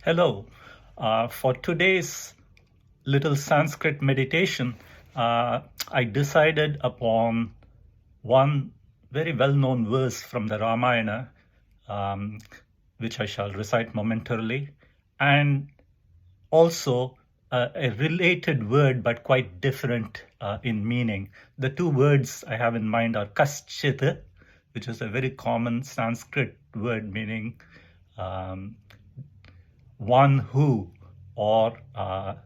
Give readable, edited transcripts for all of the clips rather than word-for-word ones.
Hello. For today's little Sanskrit meditation, I decided upon one very well-known verse from the Ramayana, um, which I shall recite momentarily, and also a related word but quite different in meaning. The two words I have in mind are kaschit, which is a very common Sanskrit word meaning um, one who, or a,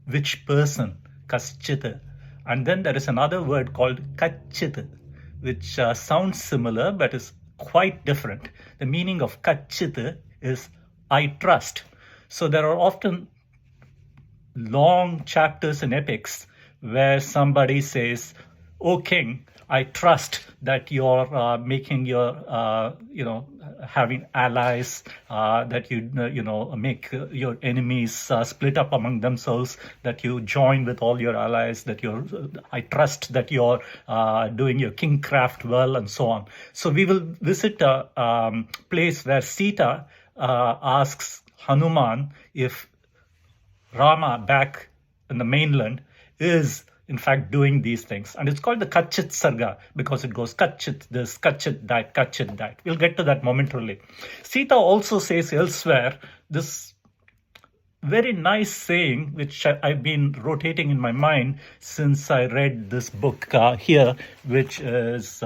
which person, kaschit. And then there is another word called kachit, which sounds similar but is quite different. The meaning of kachit is I trust. So there are often long chapters in epics where somebody says, "O king, I trust that you're making your, having allies, that make your enemies split up among themselves, that you join with all your allies, that I trust that you're doing your kingcraft well," and so on. So we will visit a place where Sita asks Hanuman if Rama back in the mainland is in fact doing these things. And it's called the Kachit Sarga because it goes Kachit this, Kachit that, Kachit that. We'll get to that momentarily. Sita also says elsewhere this very nice saying, which I've been rotating in my mind since I read this book here, which is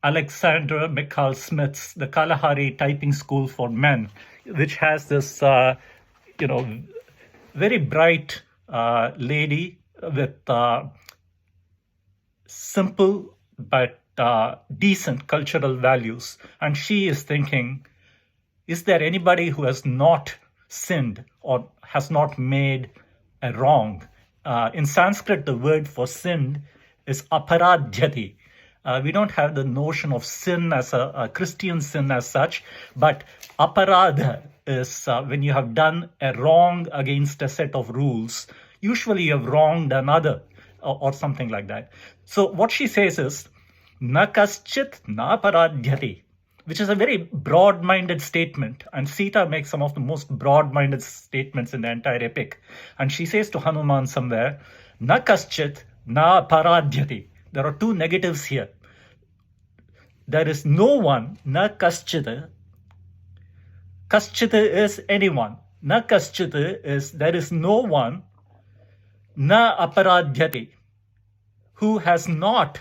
Alexander McCall Smith's The Kalahari Typing School for Men, which has this very bright lady with simple but decent cultural values. And she is thinking, is there anybody who has not sinned or has not made a wrong? In Sanskrit, the word for sinned is aparadhyati. We don't have the notion of sin as a Christian sin as such, but aparadha is when you have done a wrong against a set of rules. Usually you have wronged another or something like that. So what she says is, na kaschit na paradhyati, which is a very broad-minded statement. And Sita makes some of the most broad-minded statements in the entire epic. And she says to Hanuman somewhere, na kaschit na paradhyati. There are two negatives here. There is no one, na kaschita. Kaschita is anyone. Na kaschita is there is no one, na aparadhyati, who has not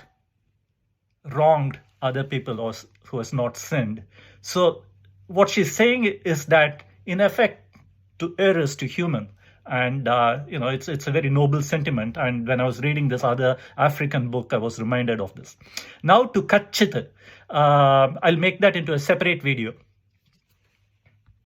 wronged other people or who has not sinned. So what she's saying is that, in effect, to err is to human. And, it's a very noble sentiment. And when I was reading this other African book, I was reminded of this. Now to Kachit, I'll make that into a separate video.